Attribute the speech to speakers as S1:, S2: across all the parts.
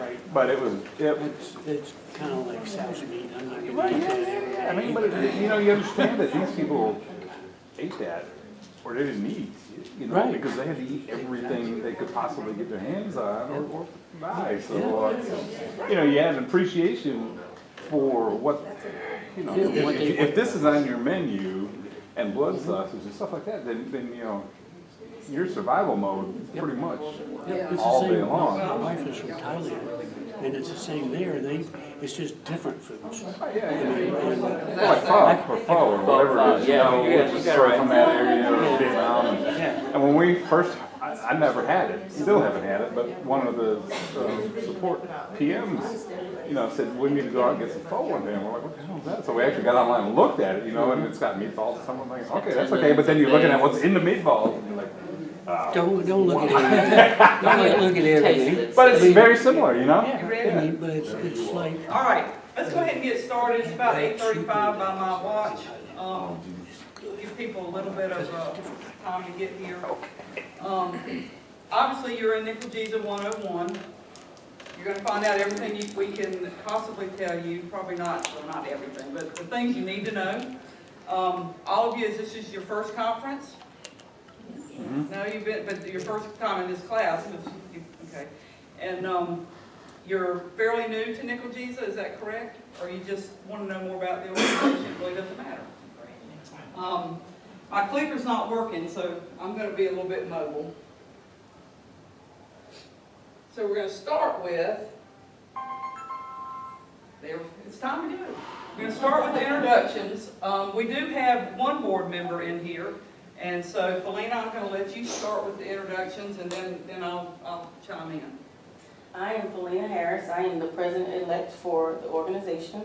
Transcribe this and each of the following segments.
S1: Right.
S2: But it was,
S1: It's kind of like South Meat. I'm not going to
S2: right,
S1: eat
S2: yeah,
S1: that.
S2: yeah. I mean, but you know, you understand that these people ate that, or they didn't eat, you know,
S1: Right.
S2: because they had to eat everything they could possibly get their hands on or buy. So, you know, you had an appreciation for what, you know, if this is on your menu and blood sausage and stuff like that, then you know, your survival mode pretty much
S1: It's the
S2: all day
S1: same.
S2: long.
S1: My wife is from Thailand, and it's the same there. It's just different foods.
S2: Like pho or whatever it is, you know, which is sort of from that area of Vietnam. And when we first, I never had it, still haven't had it, but one of the support PMs, you know, said, we need to go out and get some pho one day. And we're like, what the hell is that? So we actually got online and looked at it, you know, and it's got meatballs and something like, okay, that's okay. But then you're looking at what's in the meatballs and you're like,
S1: Don't look at everything. Don't look at everything.
S2: but it's very similar, you know?
S1: Yeah, I mean, but it's like.
S3: All right, let's go ahead and get started. It's about 8:35 by my watch. Give people a little bit of time to get here. Obviously, you're in NCLGISA 101. You're going to find out everything we can possibly tell you. Probably not, well, not everything, but the things you need to know. All of you, this is your first conference? No, you've been, but your first time in this class. Okay. And you're fairly new to NCLGISA, is that correct? Or you just want to know more about the organization? It really doesn't matter. My clicker's not working, so I'm going to be a little bit mobile. So we're going to start with, it's time to do it. We're going to start with the introductions. We do have one board member in here, and so Felina, I'm going to let you start with the introductions, and then I'll chime in.
S4: I am Felina Harris. I am the president-elect for the organization.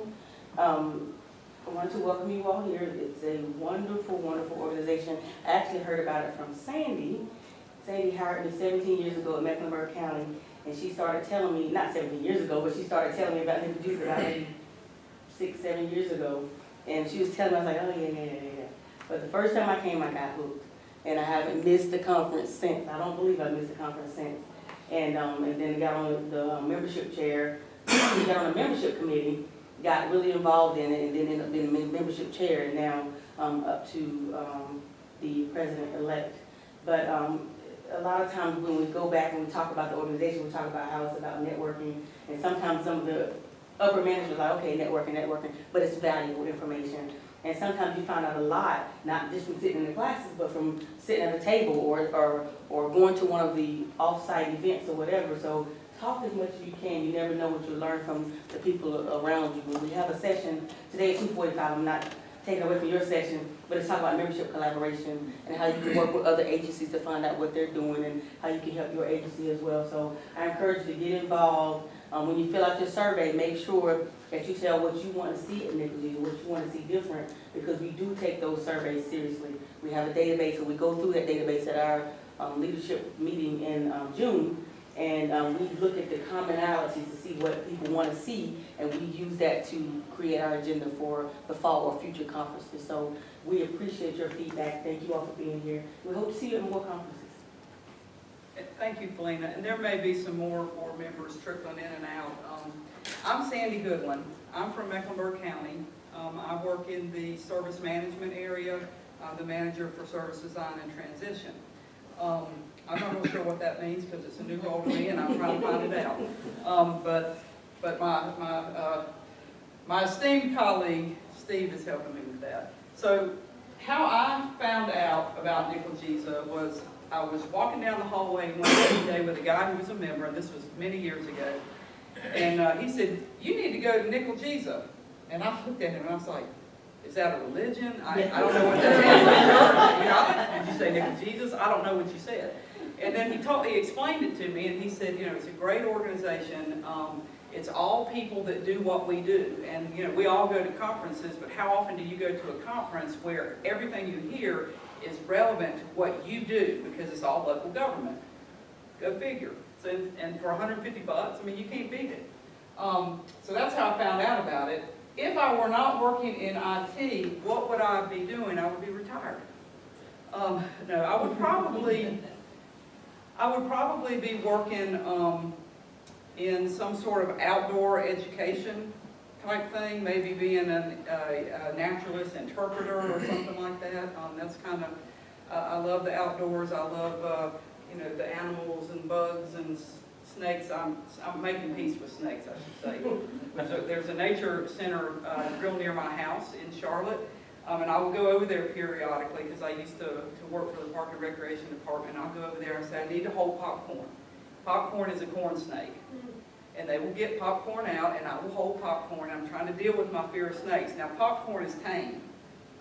S4: I want to welcome you all here. It's a wonderful, wonderful organization. I actually heard about it from Sandy. Sandy hired me 17 years ago at Mecklenburg County, and she started telling me, not 17 years ago, but she started telling me about NCLGISA about maybe 6, 7 years ago. And she was telling me, I was like, oh yeah. But the first time I came, I got hooked. And I haven't missed the conference since. I don't believe I've missed the conference since. And then got on the membership chair, got on the membership committee, got really involved in it, and then ended up being the membership chair, and now up to the president-elect. But a lot of times when we go back and we talk about the organization, we talk about how it's about networking, and sometimes some of the upper managers are like, okay, networking, but it's valuable information. And sometimes you find out a lot, not just from sitting in the classes, but from sitting at a table or going to one of the off-site events or whatever. So talk as much as you can. You never know what you'll learn from the people around you. When we have a session today at 2:45, I'm not taking away from your session, but it's talk about membership collaboration and how you can work with other agencies to find out what they're doing and how you can help your agency as well. So I encourage you to get involved. When you fill out your survey, make sure that you tell what you want to see in NCLGISA, what you want to see different, because we do take those surveys seriously. We have a database, and we go through that database at our leadership meeting in June, and we look at the commonalities to see what people want to see, and we use that to create our agenda for the fall or future conferences. So we appreciate your feedback. Thank you all for being here. We hope to see you at more conferences.
S3: Thank you, Felina. And there may be some more board members trickling in and out. I'm Sandy Goodwin. I'm from Mecklenburg County. I work in the service management area, the manager for service design and transition. I'm not really sure what that means because it's a new role to me and I'm trying to find it out. But my esteemed colleague, Steve, is helping me with that. So how I found out about NCLGISA was I was walking down the hallway one day with a guy who was a member, and this was many years ago, and he said, you need to go to NCLGISA. And I looked at him and I was like, is that a religion? I don't know what that is. Did you say NCLGISA? I don't know what you said. And then he explained it to me, and he said, you know, it's a great organization. It's all people that do what we do. And, you know, we all go to conferences, but how often do you go to a conference where everything you hear is relevant to what you do, because it's all local government? Go figure. So, and for $150, I mean, you can't beat it. So that's how I found out about it. If I were not working in IT, what would I be doing? I would be retired. No, I would probably be working in some sort of outdoor education type thing, maybe being a naturalist interpreter or something like that. That's kind of, I love the outdoors. I love, you know, the animals and bugs and snakes. I'm making peace with snakes, I should say. There's a nature center real near my house in Charlotte, and I will go over there periodically because I used to work for the Park and Recreation Department. I'll go over there and say, I need to hold popcorn. Popcorn is a corn snake. And they will get popcorn out, and I will hold popcorn. I'm trying to deal with my fear of snakes. Now, popcorn is tame,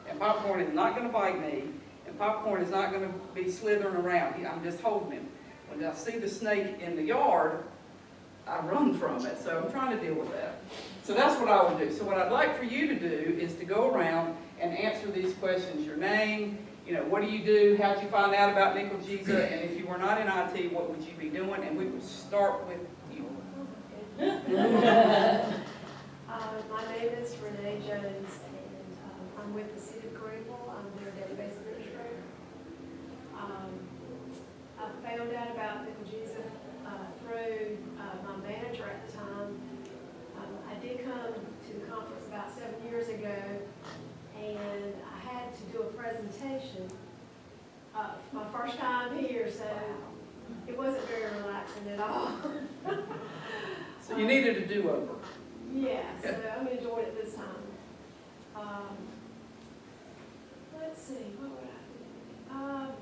S3: and popcorn is not going to bite me, and popcorn is not going to be slithering around. I'm just holding him. When I see the snake in the yard, I run from it. So I'm trying to deal with that. So that's what I would do. So what I'd like for you to do is to go around and answer these questions. Your name, you know, what do you do? How'd you find out about NCLGISA? And if you were not in IT, what would you be doing? And we would start with you.
S5: My name is Renee Jones, and I'm with the City of Greenville. I'm their database administrator. I found out about NCLGISA through my manager at the time. I did come to the conference about 7 years ago, and I had to do a presentation. My first time here, so it wasn't very relaxing at all.
S3: So you needed a do-over.
S5: Yeah, so I'm enjoying it this time. Let's see, what would I do?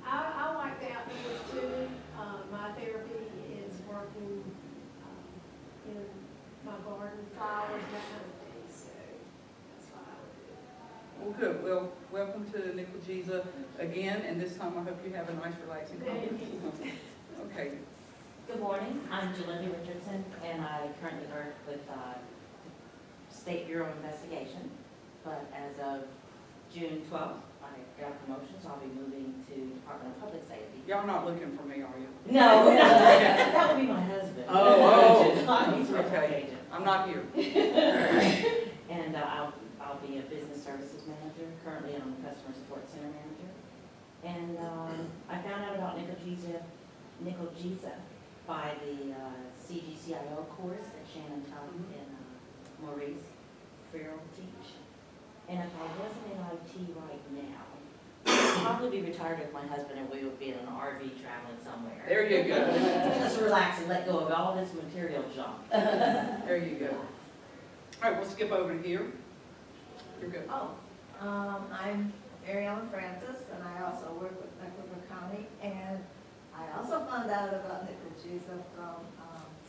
S5: I like the outdoors too. My therapy is working in my garden, flowers, that kind of thing, so that's what I would do.
S3: Well, good. Well, welcome to NCLGISA again, and this time I hope you have a nice, relaxing conference. Okay.
S6: Good morning, I'm Jalynda Richardson, and I currently work with State Bureau of Investigation, but as of June 12th, I got a promotion, so I'll be moving to Department of Public Safety.
S3: Y'all not looking for me, are you?
S6: No, that would be my husband.
S3: Oh,
S6: He's a real
S3: okay.
S6: agent.
S3: I'm not here.
S6: And I'll be a business services manager. Currently, I'm a customer support center manager. And I found out about NCLGISA by the CGCIO course that Shannon Tuck and Maurice Farrell teach. And if I wasn't in IT right now, I'd probably be retired with my husband and we would be in an RV traveling somewhere.
S3: There you go.
S6: Just relax and let go of all this material junk.
S3: There you go. All right, we'll skip over to here. You're good.
S7: Oh, I'm Mary Ellen Francis, and I also work with Mecklenburg County, and I also found out about NCLGISA from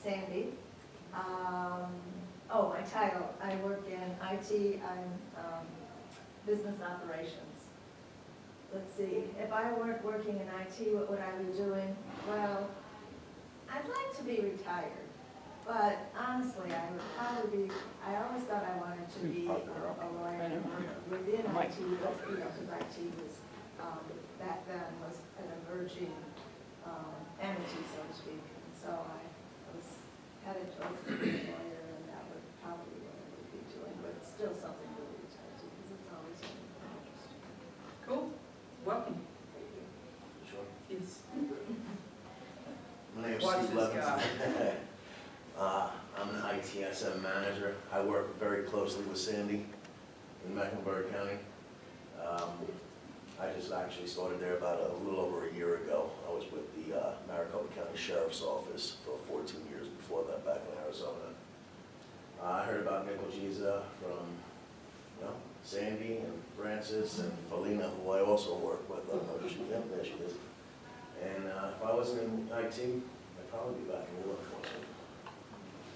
S7: Sandy. Oh, my title, I work in IT, I'm business operations. Let's see, if I weren't working in IT, what would I be doing? Well, I'd like to be retired, but honestly, I would probably be, I always thought I wanted to be a lawyer and work within IT, but, you know, because IT was, back then was an emerging entity, so to speak. And so I was headed towards being a lawyer, and that would probably be what I would be doing, but still something really exciting, because it's always been interesting.
S3: Cool. Welcome.
S8: Sure.
S3: Yes.
S8: My name is
S3: Watch
S8: Steve
S3: this guy.
S8: Levinson. I'm an ITSM manager. I work very closely with Sandy in Mecklenburg County. I just actually started there about a little over a year ago. I was with the Maricopa County Sheriff's Office for 14 years before that back in Arizona. I heard about NCLGISA from, you know, Sandy and Francis and Felina, who I also work with. I don't know if she, yeah, there she is. And if I wasn't in IT, I'd probably be back in the workforce.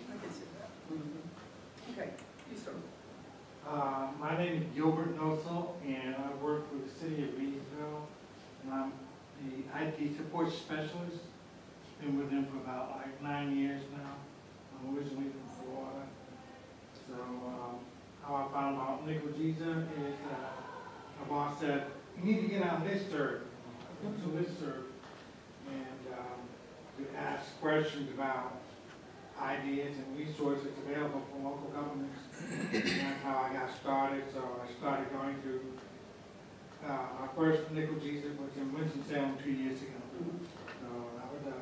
S3: I can see that. Okay, you start.
S9: My name is Gilbert Nosel, and I work for the City of Reedsville, and I'm the IT support specialist. Been with them for about like 9 years now. I'm originally from Florida. So how I found out NCLGISA is my boss said, you need to get on listserv. I went to listserv, and we asked questions about ideas and resources available for local governments. And that's how I got started. So I started going to my first NCLGISA was in Winston-Salem 2 years ago. So that was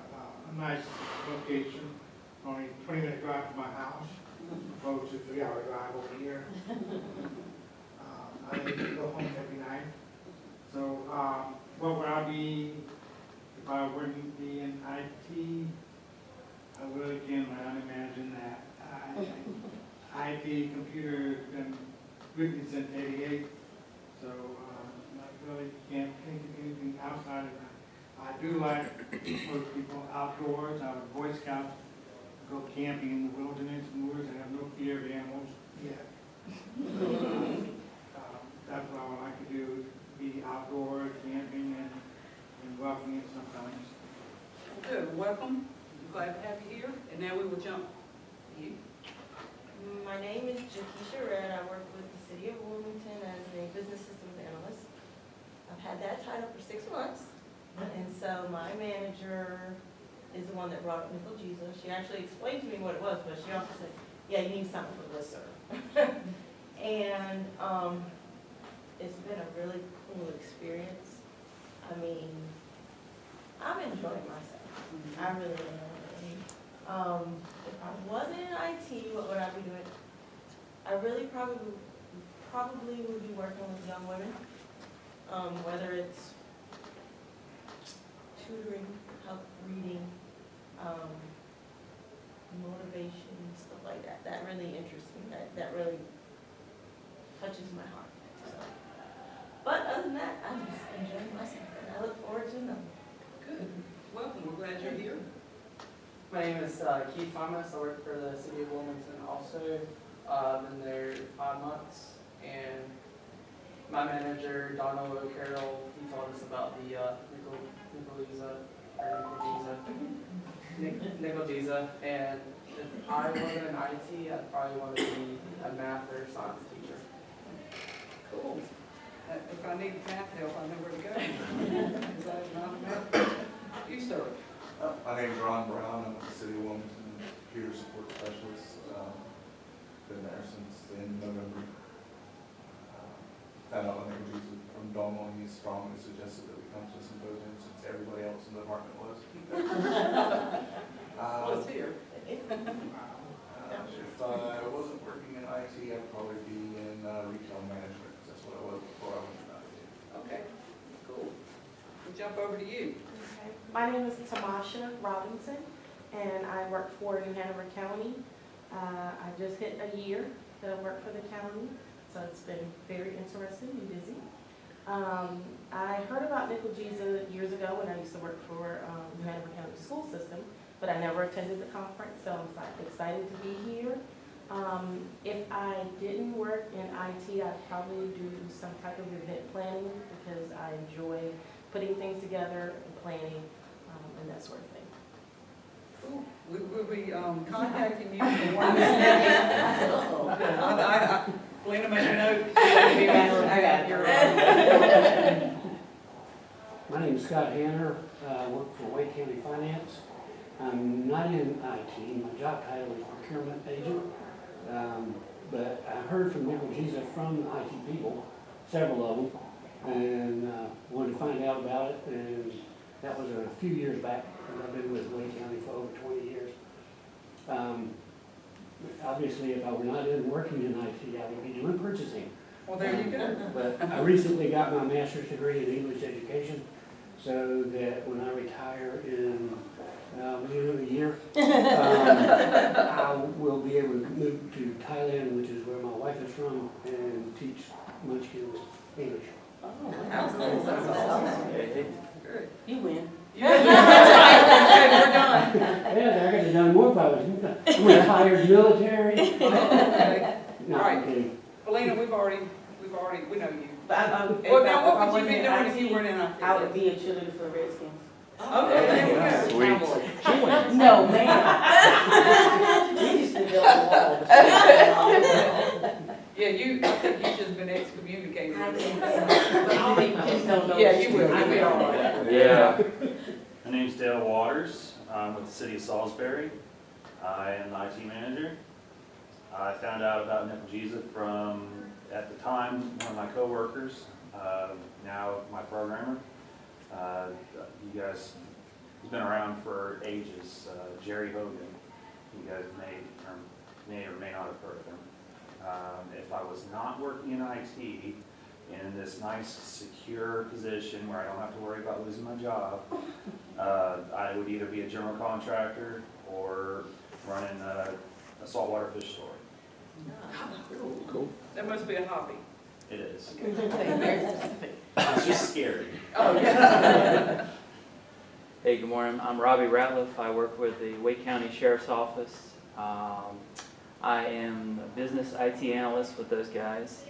S9: a nice location. only 20-minute drive from my house, opposed to 3-hour drive over here. I go home every night. So what would I be if I wouldn't be in IT? I would again learn to imagine that IT computer has been with me since '88. So I really can't think of anything outside of that. I do like most people outdoors. I was a Boy Scout, go camping in the wilderness and woods. I have no fear of animals yet. That's what I would like to do, be outdoors, camping and walking it sometimes.
S3: Good, welcome. Glad to have you here. And now we will jump to you.
S10: My name is NCLGISA, and I work with the City of Wilmington as a business systems analyst. I've had that title for 6 months, and so my manager is the one that brought up NCLGISA. She actually explained to me what it was, but she also said, yeah, you need something for this, sir. And it's been a really cool experience. I mean, I'm enjoying myself. I really am. If I wasn't in IT, what would I be doing? I really probably would be working with young women, whether it's tutoring, help reading, motivation, stuff like that. That really interests me. That really touches my heart. So. But other than that, I'm just enjoying myself, and I look forward to them.
S3: Good. Welcome. We're glad you're here.
S11: My name is Keith Thomas. I work for the City of Wilmington also. Been there 5 months, and my manager, Donald O'Carroll, he told us about the NCLGISA, and if I wasn't in IT, I'd probably want to be a math or science teacher.
S3: Cool. If I need math help, I know where to go. Is that not math? You, sir.
S12: My name is Ron Brown. I'm with the City of Wilmington, computer support specialist. Been there since the end of November. Found out when NCLGISA from Donald, he strongly suggested that we come to a symposium since everybody else in the department was.
S3: What's here?
S12: If I wasn't working in IT, I'd probably be in retail management. That's what I was before I went to IT.
S3: Okay, cool. We'll jump over to you.
S13: Okay. My name is Tamasha Robinson, and I work for New Hanover County. I just hit a year that I work for the county, so it's been very interesting and busy. I heard about NCLGISA years ago when I used to work for New Hanover County School System, but I never attended the conference, so I'm excited to be here. If I didn't work in IT, I'd probably do some type of event planning because I enjoy putting things together and planning and that sort of thing.
S3: Cool. We'll be contacting you for one. Lena made a note.
S4: I got it.
S1: My name is Scott Hanner. I work for Wake County Finance. I'm not in IT. My job title is procurement agent. But I heard from NCLGISA from IT people, several of them, and wanted to find out about it. And that was a few years back. I've been with Wake County for over 20 years. Obviously, if I were not working in IT, I would be doing purchasing.
S3: Well, there you go.
S1: But I recently got my master's degree in English education, so that when I retire in a year, I will be able to move to Thailand, which is where my wife is from, and teach Munchkins English.
S3: Oh, that's awesome. Good.
S4: You win.
S3: Yeah, that's right. Okay, we're done.
S1: Yeah, I could have done more if I was retired military.
S3: Okay.
S1: No,
S3: All right.
S1: I'm kidding.
S3: Felina, we know you.
S4: But
S3: Well, now, what would you be doing if you weren't in IT?
S4: I would be a cheerleader for the Redskins.
S3: Okay, there we go.
S2: Sweet.
S4: No, man. We used to build a wall.
S3: Yeah, I think you've just been excommunicated.
S4: I think so. But all they just don't know.
S3: Yeah, you would.
S4: I'd be all right.
S14: Yeah. My name's Dale Waters. I'm with the City of Salisbury. I am the IT manager. I found out about NCLGISA from, at the time, one of my coworkers, now my programmer. You guys, he's been around for ages, Jerry Hogan. He guys may or may not have heard of him. If I was not working in IT, in this nice, secure position where I don't have to worry about losing my job, I would either be a general contractor or running a saltwater fish store.
S2: Cool.
S3: That must be a hobby.
S14: It is.
S4: Very specific.
S14: It's just scary.
S3: Oh, yeah.
S15: Hey, good morning. I'm Robbie Ratliff. I work with the Wake County Sheriff's Office. I am a business IT analyst with those guys.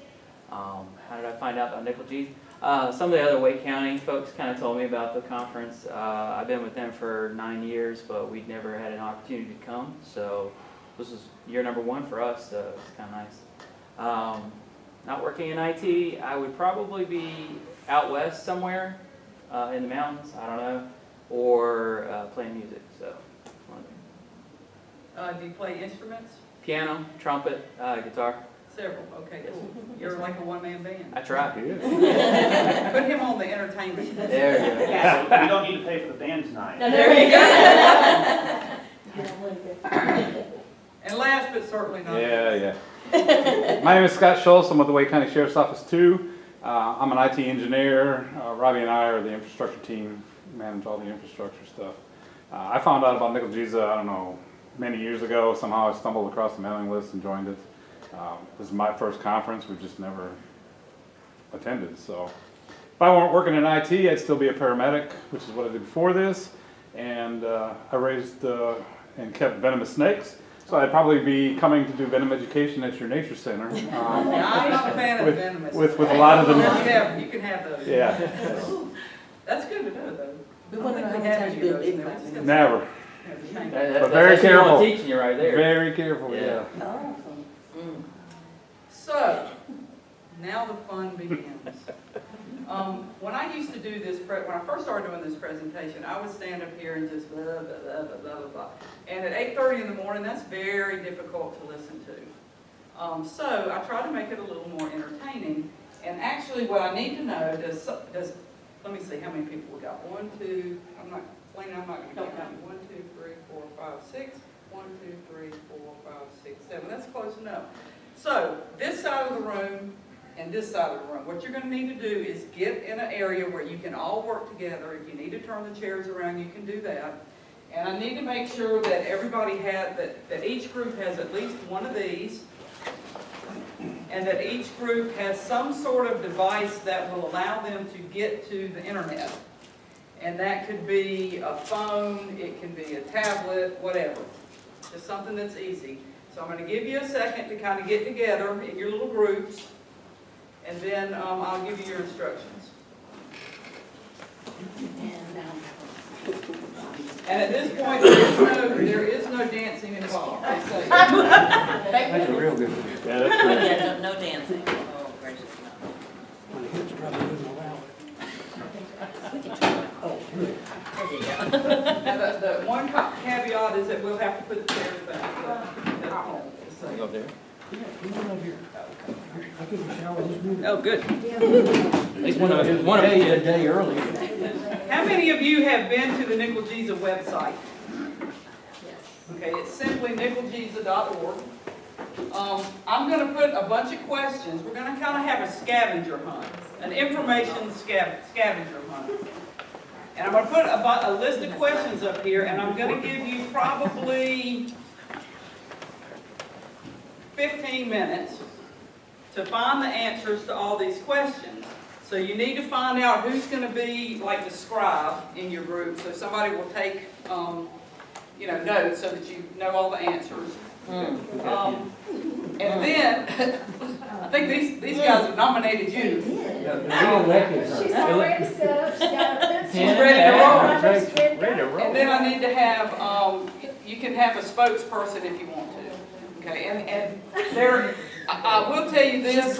S15: How did I find out about NCLGISA? Some of the other Wake County folks kind of told me about the conference. I've been with them for 9 years, but we'd never had an opportunity to come. So this is year number 1 for us, so it's kind of nice. Not working in IT, I would probably be out west somewhere in the mountains, I don't know, or playing music. So,
S3: Do you play instruments?
S15: piano, trumpet, guitar.
S3: Several, okay, cool. You're like a one-man band.
S15: I try.
S3: Put him on the entertainment.
S15: There you go.
S14: So we don't need to pay for the band tonight.
S3: There you go. And last but certainly not least.
S2: Yeah. My name is Scott Schultz. I'm with the Wake County Sheriff's Office too. I'm an IT engineer. Robbie and I are the infrastructure team, manage all the infrastructure stuff. I found out about NCLGISA, I don't know, many years ago. Somehow I stumbled across the mailing list and joined it. This is my first conference. We've just never attended. So if I weren't working in IT, I'd still be a paramedic, which is what I did before this. And I raised and kept venomous snakes. So I'd probably be coming to do venom education at your nature center.
S3: I'm not a fan of venomous.
S2: With a lot of them.
S3: You can have those.
S2: Yeah.
S3: That's good to know, though.
S4: We want to know how many times you've been bitten by them.
S2: Never.
S15: But
S2: very careful.
S15: Teaching you right there.
S2: Very careful, yeah.
S4: Awesome.
S3: So, now the fun begins. When I used to do this, when I first started doing this presentation, I would stand up here and just blah, blah, blah, blah, blah, blah. And at 8:30 in the morning, that's very difficult to listen to. So I try to make it a little more entertaining. And actually what I need to know, let me see how many people we got. 1, 2, I'm not going to count. 1, 2, 3, 4, 5, 6. 1, 2, 3, 4, 5, 6, 7. That's close enough. So this side of the room and this side of the room, what you're going to need to do is get in an area where you can all work together. If you need to turn the chairs around, you can do that. And I need to make sure that everybody that each group has at least one of these, and that each group has some sort of device that will allow them to get to the internet. And that could be a phone, it can be a tablet, whatever. Just something that's easy. So I'm going to give you a second to kind of get together in your little groups, and then I'll give you your instructions. And at this point, there is no dancing involved.
S1: That's a real good one.
S2: Yeah, that's good.
S6: Yeah, no dancing. Oh, gracious, no.
S1: My hips probably wouldn't allow it.
S3: Now, the one caveat is that we'll have to put the chairs back.
S15: Go there.
S1: Yeah, come on over here. I took a shower this morning.
S3: Oh, good.
S15: At least one of us
S1: A day early.
S3: How many of you have been to the NCLGISA website? Okay, it's simply NCLGISA.org. I'm going to put a bunch of questions. We're going to kind of have a scavenger hunt, an information scavenger hunt. And I'm going to put a list of questions up here, and I'm going to give you probably 15 minutes to find the answers to all these questions. So you need to find out who's going to be like the scribe in your group. So somebody will take, notes so that you know all the answers. And then, I think these guys have nominated you.
S5: She's already set up, she's got a
S3: She's ready to roll.
S15: Ready to roll.
S3: And then I need to have, you can have a spokesperson if you want to. Okay, and there, I will tell you this,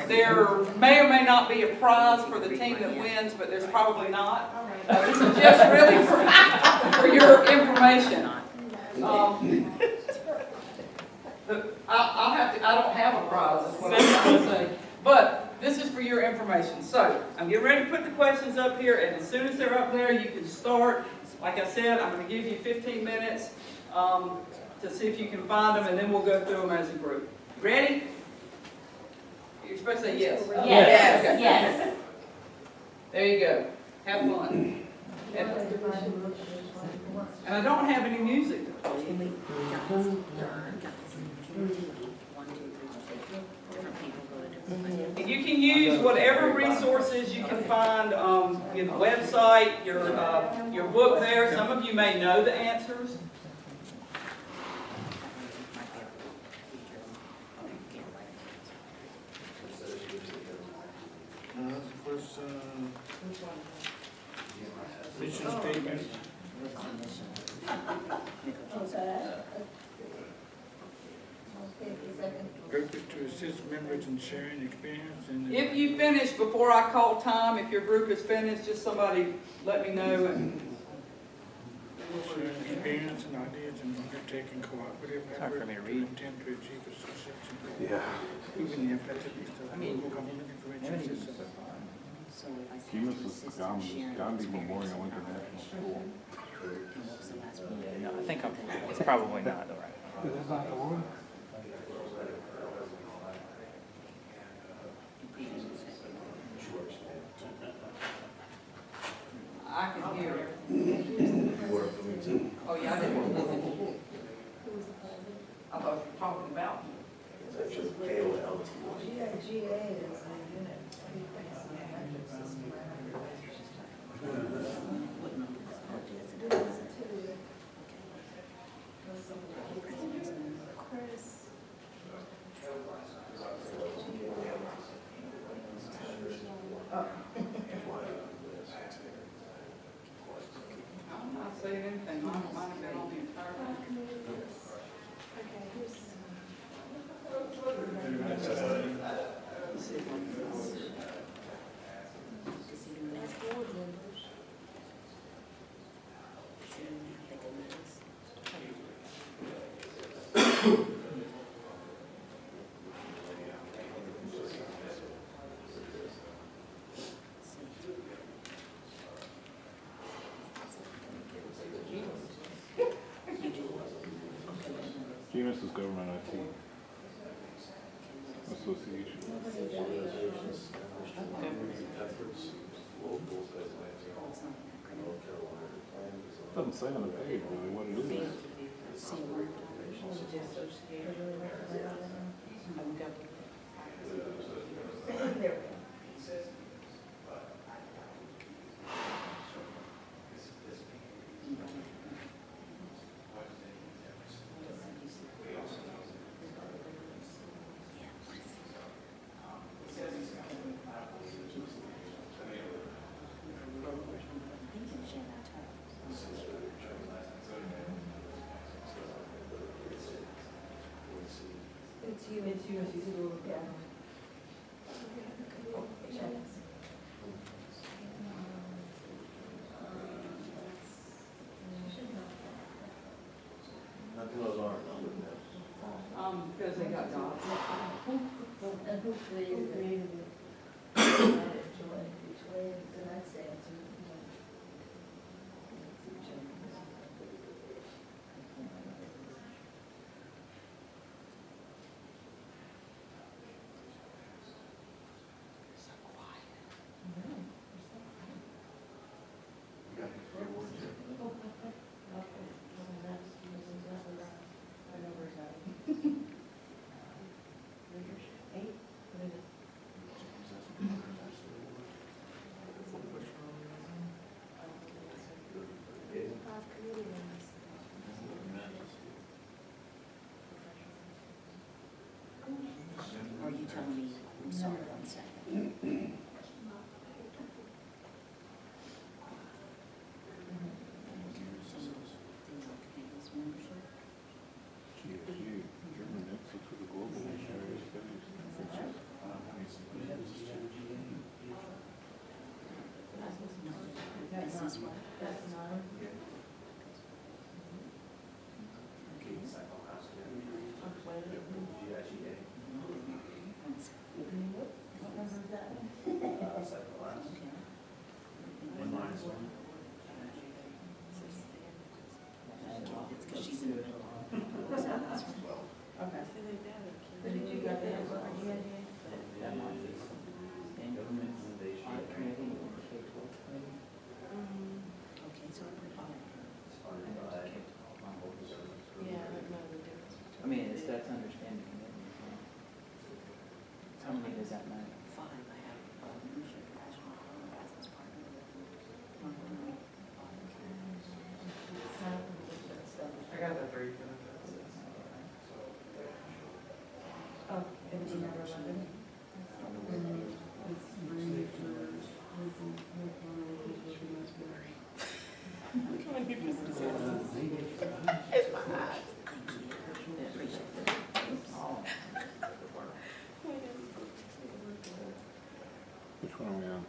S3: there may or may not be a prize for the team that wins, but there's probably not. This is just really for your information. I don't have a prize, is what I'm trying to say. But this is for your information. So, I'm getting ready to put the questions up here, and as soon as they're up there, you can start. Like I said, I'm going to give you 15 minutes. to see if you can find them, and then we'll go through them as a group. Ready? You're supposed to say yes.
S6: Yes,
S3: Okay.
S6: yes.
S3: There you go. Have fun. And I don't have any music to play. And you can use whatever resources you can find, your website, your book there. Some of you may know the answers.
S9: First, mission statement. Purpose to assist members in sharing experience and.
S3: If you finish before I call time, if your group is finished, just somebody let me know.
S9: Sharing experience and ideas and undertaking cooperative
S15: Hard for
S9: effort
S15: me to
S9: to
S15: read.
S9: attempt to achieve a successful goal.
S2: Yeah.
S9: Improving the effectiveness of local government information system.
S2: This is Gandhi Memorial International School.
S15: No, I think it's probably not the right.
S2: Is that not the one?
S3: I can hear it. Oh, yeah, I didn't. I thought you were talking about.
S8: It's actually KOL.
S7: GIGA is a unit.
S3: I'm not saying anything. Mine have been on the entire time.
S2: GMS is Government IT Association. Doesn't say on the page really what it is.
S7: It's you, yeah.
S3: Because they got dogs.
S7: And hopefully you created it. Which way is the next answer?
S6: Are you telling me, I'm sorry, 1 second.
S2: GSU, German Institute for Global Missionary Studies.
S6: This is what? It's because she's in the middle.
S15: that mean?
S11: I got the 3 benefits.
S7: Oh, and you never London?
S2: Which one are we on?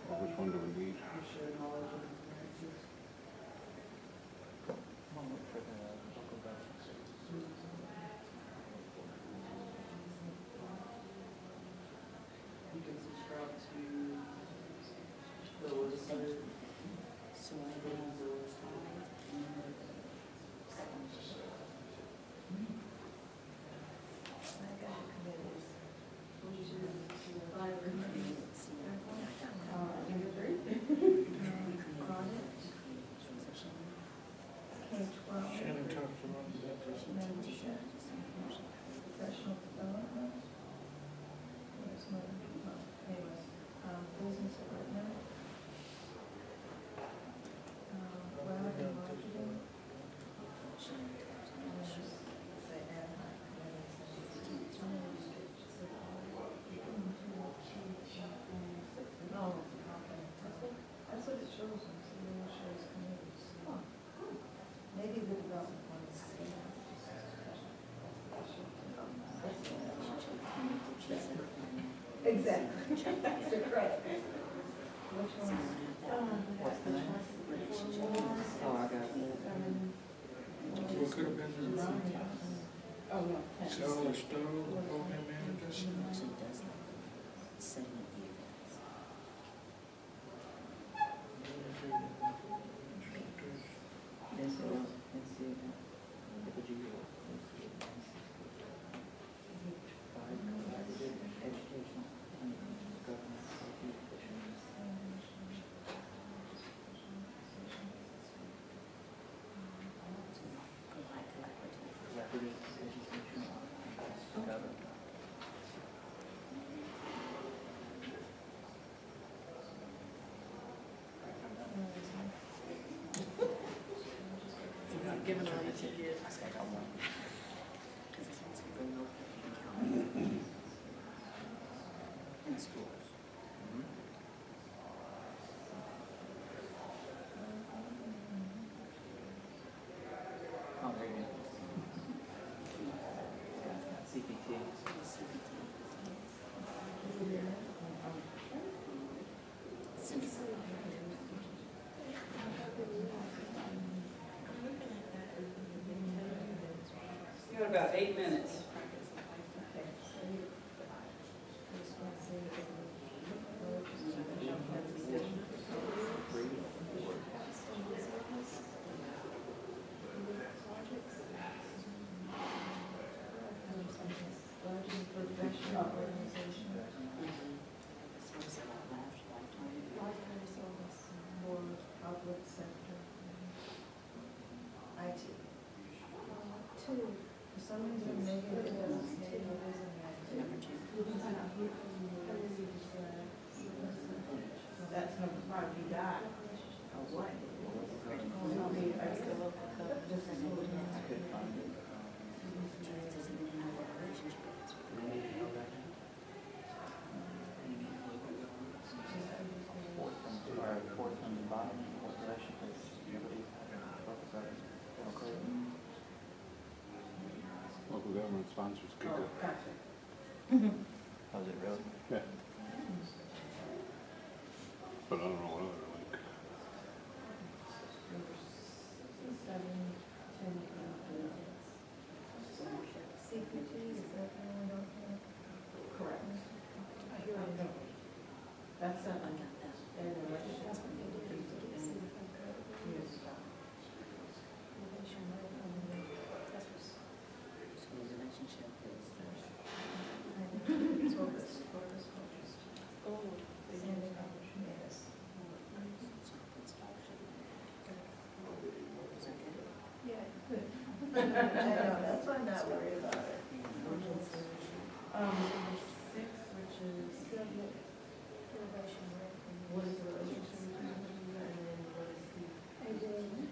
S2: Or which one do we need?
S15: One for the local government.
S11: You can subscribe to the website.
S9: Shannon talks about that.
S7: Professional development. Where's my, anyways, business development. Web and marketing. Oh, okay. That's what it shows us. It really shows committees. Maybe the development one is. Exactly. That's your credit. Which one?
S15: What's the name? Oh, I got it.
S9: What could have been the
S7: Oh, no.
S9: Charlie Stowe, the program manager.
S11: Given all the tickets.
S15: In schools. Oh, there you go. CPT.
S3: You got about 8 minutes.
S7: Public sector. IT. Two. For some reason, maybe it doesn't say what is in that. That's number 5, you got. What?
S15: Fourth from the bottom, what section is nobody focus on it.
S2: Local government sponsors kick
S7: Oh,
S2: it.
S7: gotcha.
S15: Oh, is it really?
S2: Yeah. But I don't know what other link.
S7: Number 7, 10, CPT, is that the one we don't have? Correct. That's something. And elections.
S5: Yeah, good.
S7: that's why I'm not worried about it.
S6: Number 6, which is, what is the relationship between Nicolesia and then what is the?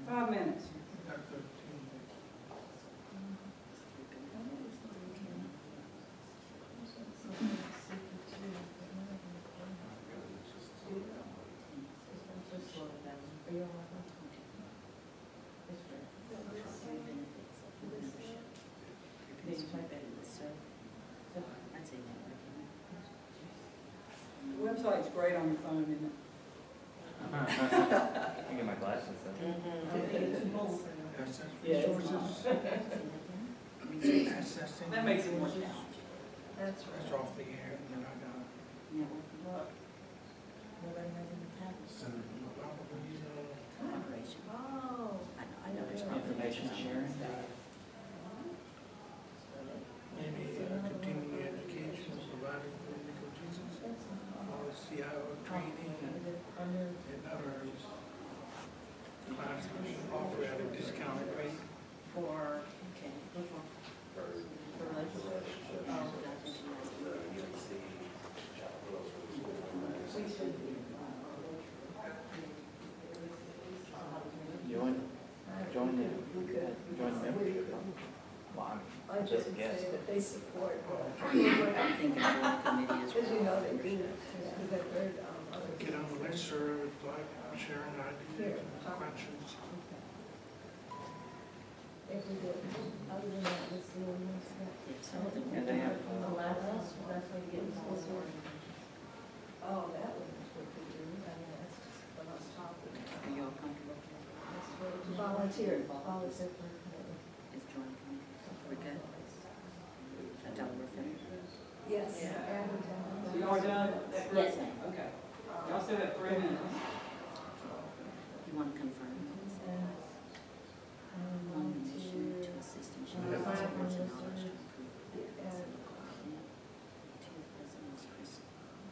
S3: Five minutes. The website's great on your phone, isn't it?
S15: I get my glasses though.
S3: That makes it more challenging.
S7: That's right.
S9: That's off the air, and then I got
S7: Oh.
S15: Information sharing.
S9: maybe continuing education provided for NCLGISA, CIO training, and other classes offered at a discounted rate.
S6: For, okay, which one? For relationship. We should be.
S15: Join the membership. Well,
S7: I
S15: I'm
S7: just
S15: just a guess.
S7: say that they support
S6: I think a joint committee is.
S7: as you know, they do, because I've heard, other
S9: Get on the listserv, like sharing ideas and questions.
S7: if we did, other than that, this is the only one that.
S15: And they have,
S6: The last, that's why you get this whole word.
S7: Oh, that was what we do, I mean, that's just the most topic.
S6: Are you all comfortable?
S7: Volunteer for committee.
S6: Is joint committee, we're good? Until we're finished?
S7: Yes.
S6: Yeah.
S7: And,
S3: So y'all done?
S6: Yes, ma'am.
S3: Okay. Y'all still have 3 minutes.
S6: You want to confirm? One mission to assist in sharing knowledge and knowledge to improve
S7: And
S6: two presidents, Chris.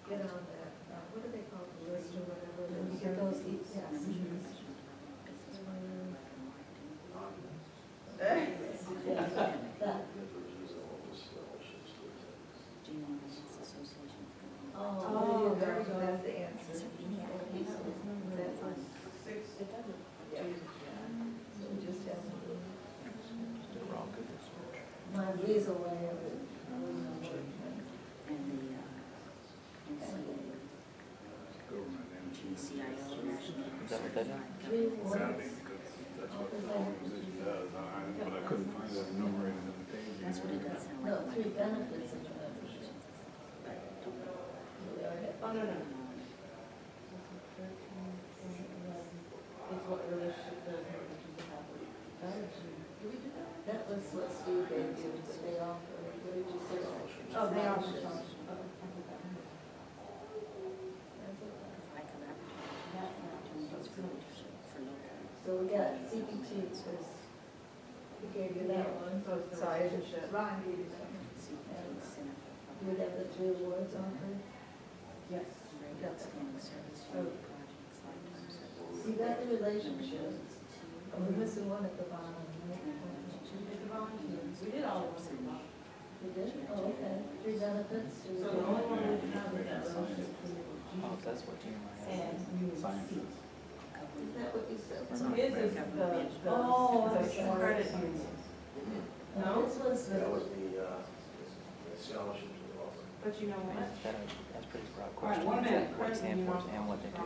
S7: get on that, what do they call the list or whatever, then you get those, yes. Oh, there we go, that's the answer. That was 6. Yeah. So we just have my visa way of it.
S6: And the NCLGISA national.
S15: is that what that is?
S7: 3 words.
S2: That's what the organization does, but I couldn't find that enumerated in the page.
S6: That's what it does sound
S7: No,
S6: like.
S7: 3 benefits and benefits. Oh, no, no.
S6: It's what relationship does, what you have with
S7: That was what Steve gave you, that they offer, what did you say? Oh, they offer. So we got CBT, because he gave you that one, so it's the relationship. Ron gave you that. Do we have the 3 awards offered? Yes. You got the relationship. Oh, we're missing one at the bottom, right? We did all of them. We did? Oh, okay. 3 benefits. So the only one we have is that relationship.
S15: Oh, that's what you
S7: And
S15: Sciences.
S7: Isn't that what you said?
S6: His is
S7: Oh, that's
S6: the
S7: the
S6: credit
S7: credit
S6: union.
S7: No, this was
S8: That was
S7: the,
S8: the scholarship we were offering.
S6: But you know what?
S15: That's pretty broad
S3: All right,
S15: question.
S3: 1 minute.
S15: What it stands for and what they do.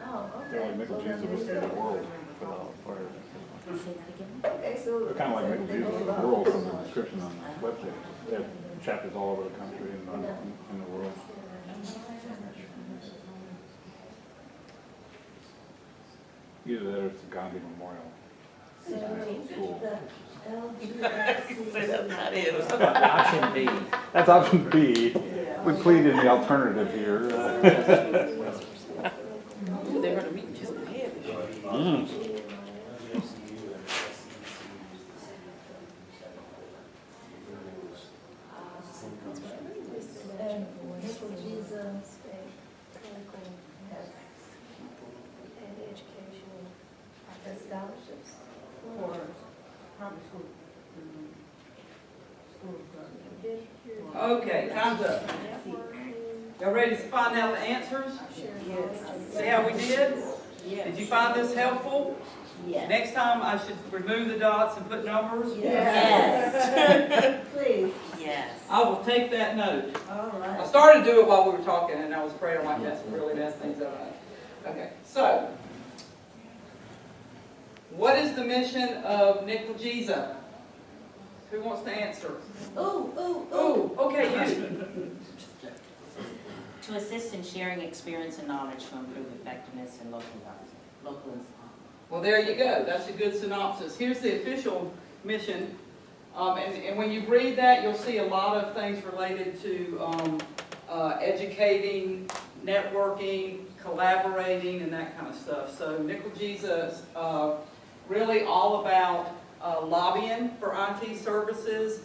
S7: oh,
S2: They're
S7: okay.
S2: like NCLGISA was the world for
S6: Say that again?
S7: Okay, so.
S2: they're kind of like NCLGISA world from the description on the website. They have chapters all over the country and in the world. Either that or it's the Gandhi Memorial.
S7: So
S2: Cool.
S7: the LGIC.
S6: Say that's not it.
S15: Option B.
S2: That's option B.
S7: Yeah.
S2: We pleaded the alternative here.
S4: They heard a meeting just ahead.
S7: NCLGISA State Clinical Health and Educational Scholarships for public school.
S3: Okay, time's up. Y'all ready to find out the answers? See how we did? Did you find this helpful?
S6: Yes.
S3: Next time I should remove the dots and put numbers?
S6: Yes.
S7: Please.
S6: Yes.
S3: I will take that note.
S7: All
S3: I
S7: right.
S3: started to do it while we were talking and I was afraid I might really mess things up. Okay, so, what is the mission of NCLGISA? Who wants to answer? Ooh, okay, you.
S6: To assist in sharing experience and knowledge to improve effectiveness in local.
S3: Well, there you go. That's a good synopsis. Here's the official mission. And when you read that, you'll see a lot of things related to educating, networking, collaborating, and that kind of stuff. So NCLGISA is really all about lobbying for IT services,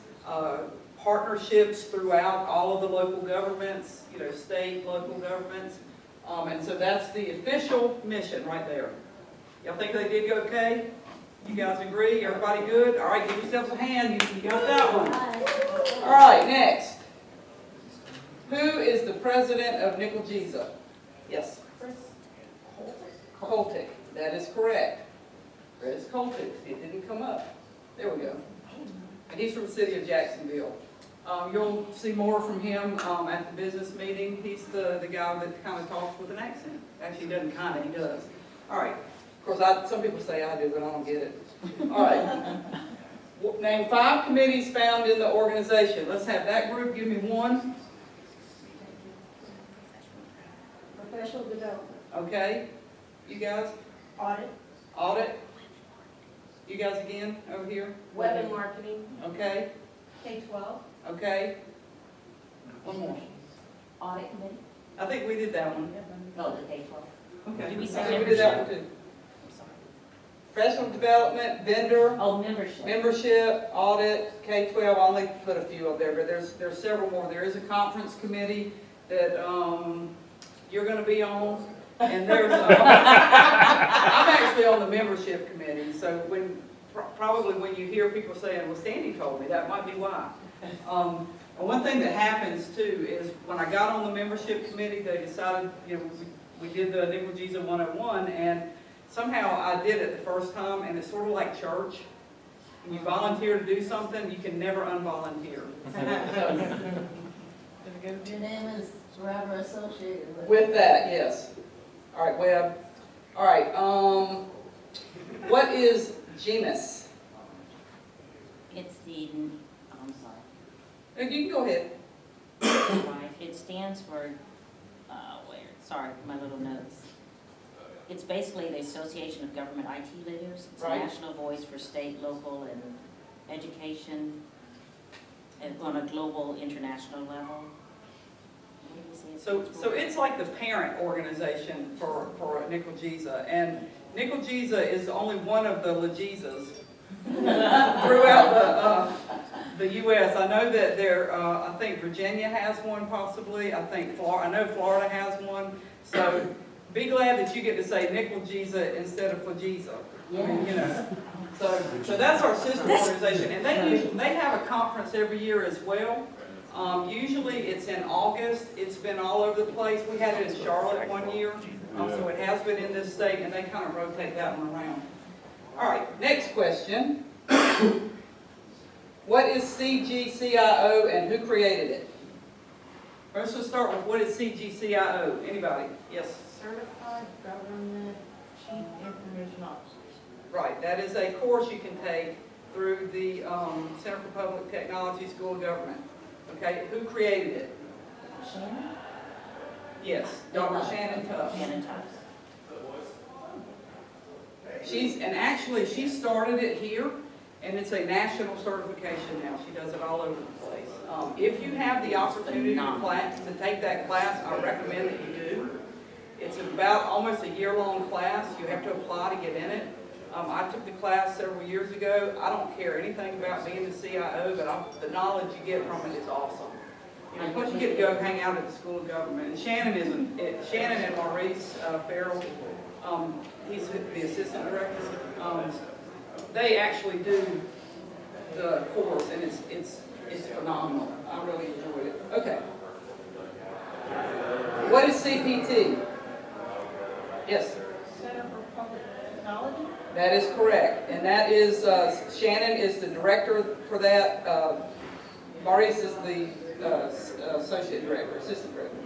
S3: partnerships throughout all of the local governments, state, local governments. And so that's the official mission right there. Y'all think they did okay? You guys agree? Everybody good? All right, give yourselves a hand. You got that one. All right, next. Who is the president of NCLGISA? Yes? Coltick. That is correct. Chris Coltick. It didn't come up. There we go. And he's from the city of Jacksonville. You'll see more from him at the business meeting. He's the guy that kind of talks with an accent. Actually, he doesn't kind of, he does. All right. Of course, some people say I do, but I don't get it. All right. Name 5 committees found in the organization. Let's have that group. Give me one.
S7: Professional development.
S3: Okay. You guys?
S7: Audit.
S3: Audit. You guys again over here?
S13: Web and marketing.
S3: Okay.
S7: K-12.
S3: Okay. One more.
S6: Audit committee?
S3: I think we did that one.
S6: No, the K-12.
S3: Okay.
S6: Did we
S3: I
S6: say
S3: think we did that one too.
S6: I'm sorry.
S3: Professional development, vendor,
S6: Oh, membership.
S3: membership, audit, K-12, I only put a few up there, but there's several more. There is a conference committee that you're going to be on, and there's I'm actually on the membership committee, so probably when you hear people saying, well, Sandy told me, that might be why. And one thing that happens too is when I got on the membership committee, they decided, we did the NCLGISA 101, and somehow I did it the first time, and it's sort of like church. When you volunteer to do something, you can never unvolunteer.
S7: Your name is forever associated
S3: With that, yes. All right, Webb. All right, what is GINIS?
S6: It's the, I'm sorry.
S3: You can go ahead.
S6: Right, it stands for, sorry, my little notes. It's basically the Association of Government IT Leaders. It's a
S3: Right.
S6: national voice for state, local, and education and on a global, international level. What do you say it
S3: So
S6: stands for?
S3: it's like the parent organization for NCLGISA, and NCLGISA is only one of the LGISAs throughout the U.S. I know that I think Virginia has one possibly. I know Florida has one. So be glad that you get to say NCLGISA instead of FLGISA.
S6: Yeah.
S3: I mean, So that's our sister organization, and they have a conference every year as well. Usually it's in August. It's been all over the place. We had it in Charlotte one year, so it has been in this state, and they kind of rotate that one around. All right, next question. What is CGCIO and who created it? Let's just start with what is CGCIO? Anybody? Yes.
S13: Certified Government Chief Information Officer.
S3: Right, that is a course you can take through the Center for Public Technology School of Government. Okay, who created it?
S6: Shannon?
S3: Yes, Dr. Shannon Tubbs.
S6: Shannon Tubbs.
S3: She started it here, and it's a national certification now. She does it all over the place. If you have the opportunity to take that class, I recommend that you do. It's about almost a year-long class. You have to apply to get in it. I took the class several years ago. I don't care anything about being the CIO, but the knowledge you get from it is awesome. You know, plus you get to go hang out at the School of Government. And Shannon and Maurice Farrell, he's the assistant director. They actually do the course, and it's phenomenal. I really enjoyed it. Okay. What is CPT? Yes.
S10: Center for Public Technology?
S3: That is correct, and that is, Shannon is the director for that, Maurice is the associate director, assistant director.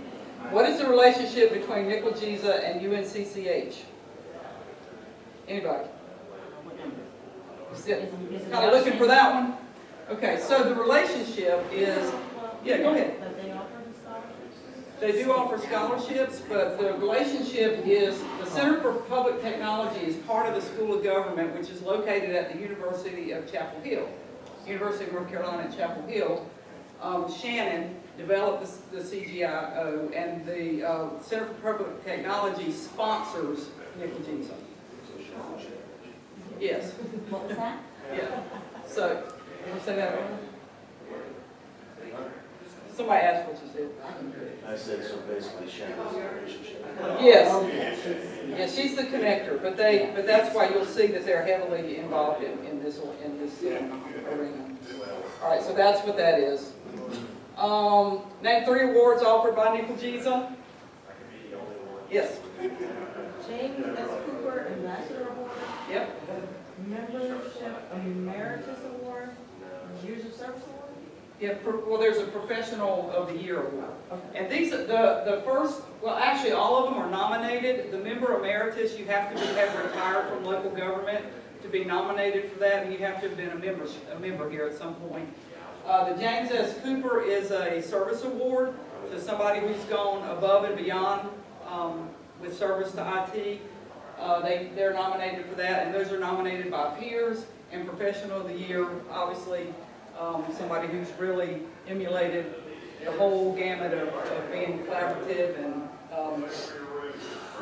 S3: What is the relationship between NCLGISA and UNCCH? Anybody? Kind of looking for that one? Okay, so the relationship is, yeah, go ahead. They do offer scholarships, but the relationship is the Center for Public Technology is part of the School of Government, which is located at the University of Chapel Hill, University of North Carolina at Chapel Hill. Shannon developed the CGIO, and the Center for Public Technology sponsors NCLGISA. Yes.
S6: What was that?
S3: Yeah. So, you want to say that again? Somebody asked what you said.
S8: I said, so basically Shannon's relationship.
S3: Yes. Yeah, she's the connector, but that's why you'll see that they're heavily involved in this arena. All right, so that's what that is. Name 3 awards offered by NCLGISA. Yes.
S10: James S. Cooper Ambassador Award.
S3: Yep.
S10: Membership Emeritus Award. Years of Service Award.
S3: Yeah, well, there's a Professional of the Year award. And these, the first, well, actually, all of them are nominated. The Member Emeritus, you have to have retired from local government to be nominated for that, and you have to have been a member here at some point. The James S. Cooper is a service award to somebody who's gone above and beyond with service to IT. They're nominated for that, and those are nominated by peers. And Professional of the Year, obviously, somebody who's really emulated the whole gamut of being collaborative and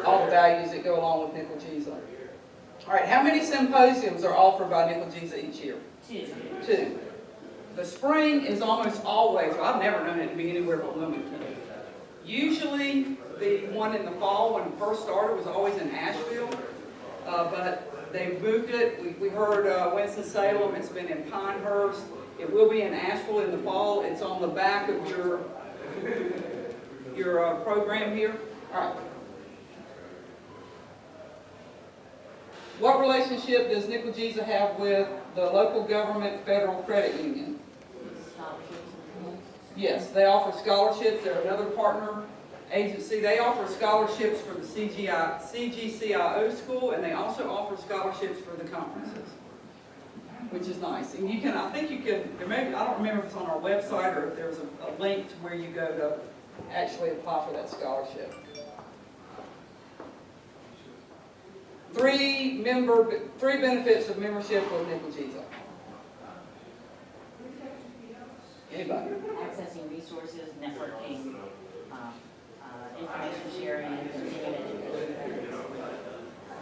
S3: all the values that go along with NCLGISA. All right, how many symposiums are offered by NCLGISA each year? 2. The spring is almost always, well, I've never known it to be anywhere but Wilmington. Usually, the one in the fall, when it first started, was always in Asheville, but they moved it. We heard Winston-Salem, it's been in Pinehurst. It will be in Asheville in the fall. It's on the back of your program here. All right. What relationship does NCLGISA have with the local government federal credit union? Yes, they offer scholarships. They're another partner agency. They offer scholarships for the CGCIO school, and they also offer scholarships for the conferences, which is nice. And you can, I think you can, maybe, I don't remember if it's on our website or if there's a link to where you go to actually apply for that scholarship. 3 benefits of membership with NCLGISA. Anybody?
S6: Accessing resources, networking, information sharing,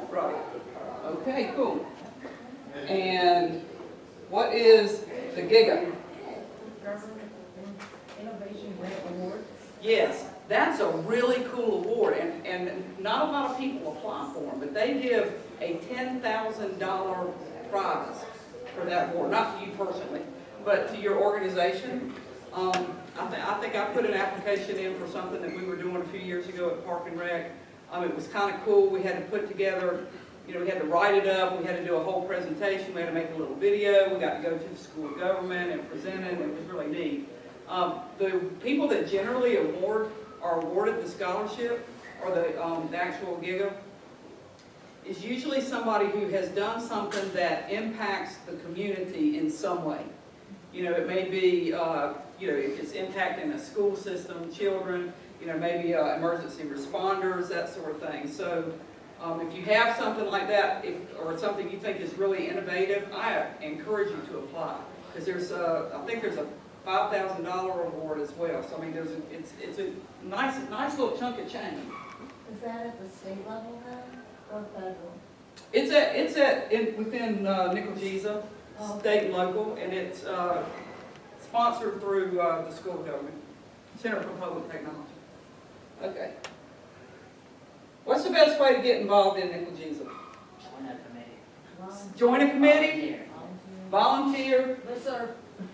S3: Right. Okay, cool. And what is the GIGA?
S10: Government Innovation Grant Award.
S3: Yes, that's a really cool award, and not a lot of people apply for them, but they give a $10,000 prize for that award, not to you personally, but to your organization. I think I put an application in for something that we were doing a few years ago at Park and Rec. It was kind of cool. We had to put together, we had to write it up, we had to do a whole presentation, we had to make a little video, we got to go to the School of Government and present it, and it was really neat. The people that generally are awarded the scholarship, or the actual GIGA, is usually somebody who has done something that impacts the community in some way. It may be, if it's impacting a school system, children, maybe emergency responders, that sort of thing. So if you have something like that, or something you think is really innovative, I encourage you to apply. Because I think there's a $5,000 reward as well. So I mean, it's a nice little chunk of change.
S7: Is that at the state level then, or federal?
S3: It's within NCLGISA, state and local, and it's sponsored through the school government, Center for Public Technology. Okay. What's the best way to get involved in NCLGISA? Join a committee, volunteer,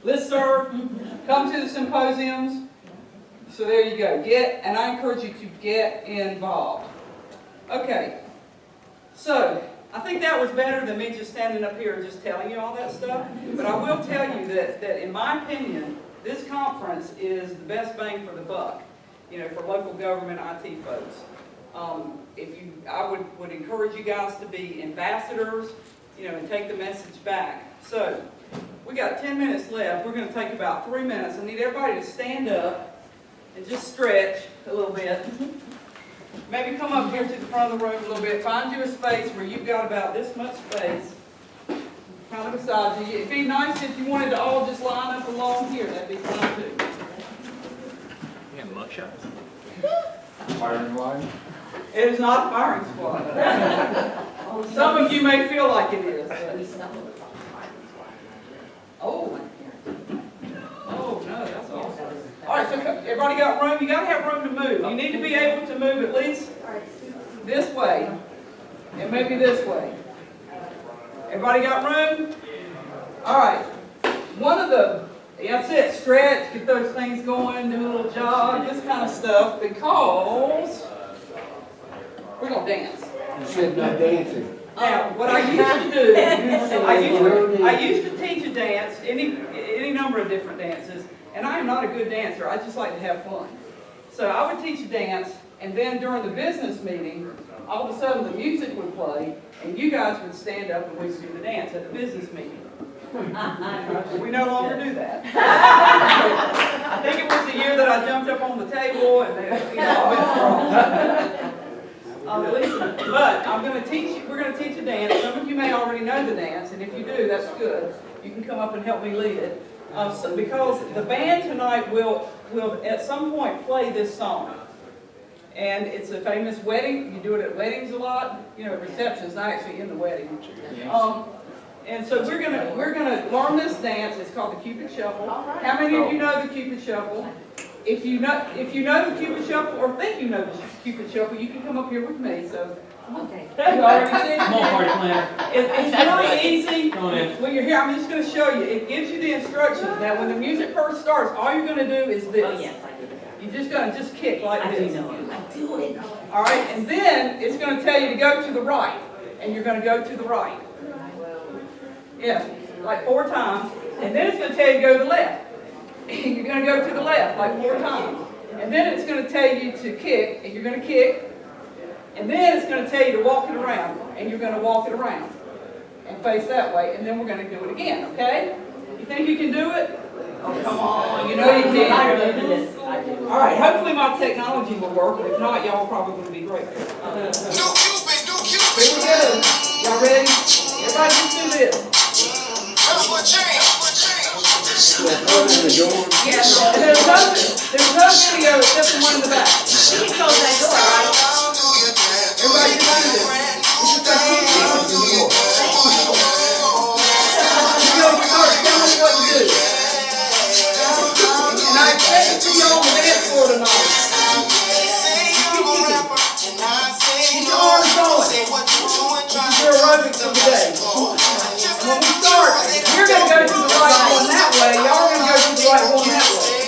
S3: listserv, come to the symposiums. So there you go. And I encourage you to get involved. Okay. So I think that was better than me just standing up here and just telling you all that stuff. But I will tell you that in my opinion, this conference is the best bang for the buck, for local government IT folks. I would encourage you guys to be ambassadors, and take the message back. So we got 10 minutes left. We're going to take about 3 minutes. I need everybody to stand up and just stretch a little bit. Maybe come up here to the front of the room a little bit. Find you a space where you've got about this much space, kind of beside you. It'd be nice if you wanted to all just line up along here. That'd be fine too.
S2: You have mugshots? Firing line?
S3: It is not a firing squad. Some of you may feel like it is. Oh. Oh, no, that's awesome. All right, so everybody got room? You got to have room to move. You need to be able to move at least this way and maybe this way. Everybody got room? All right. That's it, stretch, get those things going, do a little jog, this kind of stuff, because we're going to dance.
S1: You said no dancing.
S3: Now, what I used to do, I used to teach a dance, any number of different dances, and I am not a good dancer. I just like to have fun. So I would teach a dance, and then during the business meeting, all of a sudden the music would play, and you guys would stand up and we would do the dance at the business meeting. We no longer do that. I think it was the year that I jumped up on the table and went wrong. But I'm going to teach you. We're going to teach a dance. Some of you may already know the dance, and if you do, that's good. You can come up and help me lead it. Because the band tonight will at some point play this song, and it's a famous wedding. You do it at weddings a lot. Receptions, not actually in the wedding. And so we're gonna learn this dance. It's called the Cupid Shuffle. How many of you know the Cupid Shuffle? If you know the Cupid Shuffle or think you know the Cupid Shuffle, you can come up here with me. So okay, you already see it.
S15: Come on, party planner.
S3: It's really easy. When you're here, I'm just going to show you. It gives you the instructions. Now, when the music first starts, all you're going to do is this.
S6: Oh, yes, I do that.
S3: You're just going to just kick like this.
S6: I do it.
S3: All right, and then it's going to tell you to go to the right, and you're going to go to the right. Yeah, like 4 times, and then it's going to tell you to go to the left. You're going to go to the left like 4 times, and then it's going to tell you to kick, and you're going to kick, and then it's going to tell you to walk it around, and you're going to walk it around and face that way, and then we're going to do it again. Okay? You think you can do it? Oh, come on, you know you can. All right, hopefully my technology will work. If not, y'all probably going to be great. Here we go. Y'all ready? Everybody just do this. Yes, and there's no video except the one in the back. You can close that door, right? Everybody just do this. It's just a few seconds anymore. You go start telling me what to do. And I expect to see you on the dance floor tonight. Keep your arms going. This is your aerobics for today. And when we start, you're going to go to the right one that way. Y'all are going to go to the right one that way.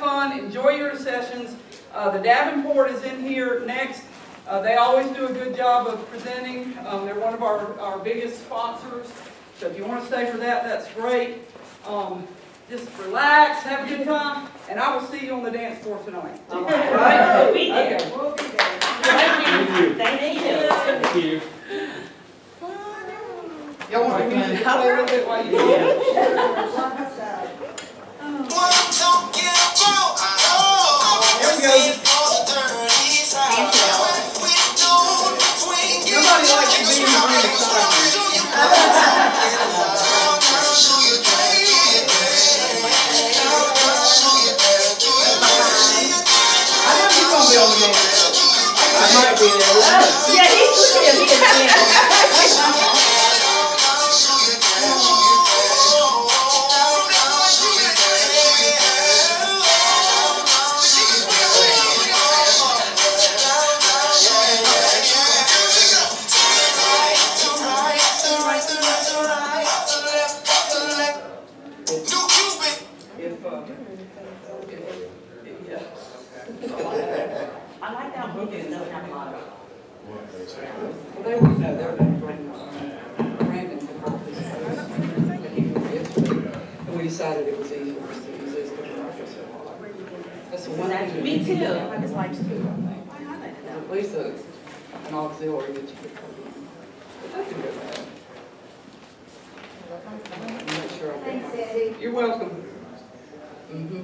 S3: fun, enjoy your sessions. The Davenport is in here next. They always do a good job of presenting. They're one of our biggest sponsors. So if you want to stay for that, that's great. Just relax, have a good time, and I will see you on the dance floor tonight.
S6: All right, we'll be there.
S3: Okay.
S6: We'll be there. Thank you. Thank you.
S15: Thank you.
S3: Y'all want the music to play a little bit while you do it? Here we go. Nobody likes to be in the room beside me. I know you're gonna be on the dance. I might be there.
S6: Yeah, he's looking at me again. I like that movie, it doesn't have a lot of.
S3: Well, they were, no, they're Brandon took all this. And we decided it was easier to use this because that's the one thing.
S6: Me too, I just like to.
S3: At least an auxiliary that you could put in. But that can go bad. Make sure I get
S5: Thanks,
S3: my-
S5: Eddie.
S3: You're welcome. Mm-hmm.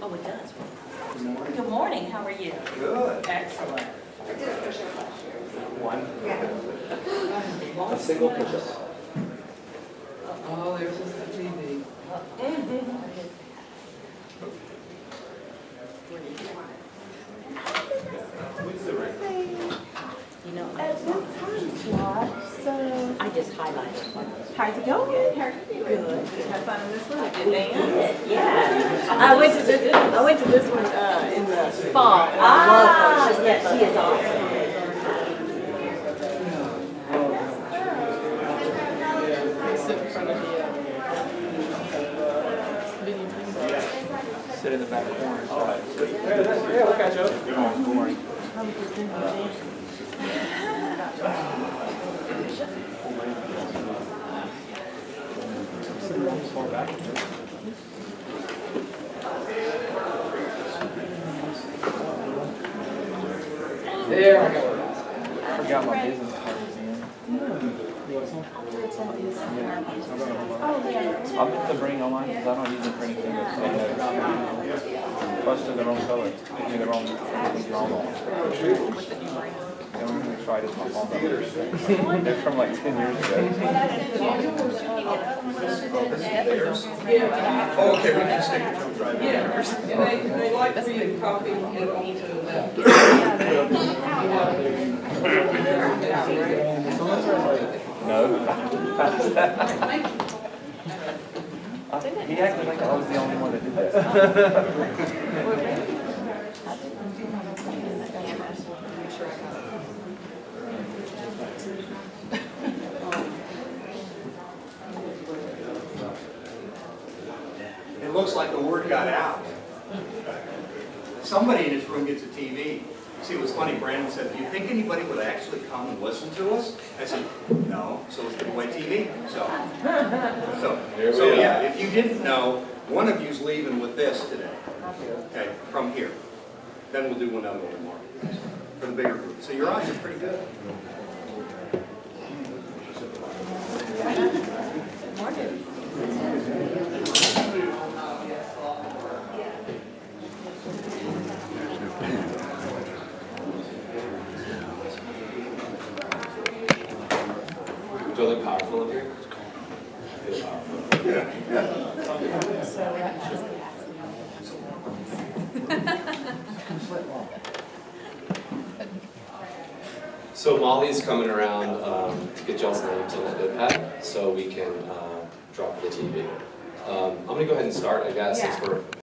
S6: Oh, it does. Good morning, how are you?
S8: Good.
S6: Excellent.
S15: A single push-up.
S3: Oh, there's just the TV.
S6: You know,
S13: At this time slot, so
S6: I just highlighted.
S13: how's it going? How are you? Good. Have fun in this one.
S6: Good dance? Yeah.
S13: I went to this one in the fall. And I love her. She's
S6: Yes, she is awesome.
S13: sit in front of the video.
S15: Sit in the back corner.
S2: All right. Yeah, look at you. Good morning.
S15: Far back.
S3: There I go.
S15: I forgot my business cards in. You want some? I'll get the bring online because I don't use it for anything that's made out of. Plus they're the wrong color. They're the wrong normal. The only thing I tried is my phone. They're from like 10 years ago.
S8: Oh, okay, we can stick it to drive.
S3: Yeah, and they like for you to copy it onto that.
S15: No. He acted like I was the only one that did that.
S16: It looks like the word got out. Somebody in this room gets a TV. See, it was funny, Brandon said, do you think anybody would actually come and listen to us? I said, no, so let's give away TV. So yeah, if you didn't know, one of you's leaving with this today. Okay, from here. Then we'll do one other one more for the bigger group. So your eyes are pretty good.
S6: Good morning.
S17: Do I look powerful up here? So Molly's coming around to get y'all's names on that notepad so we can drop the TV. I'm gonna go ahead and start, I guess, since we're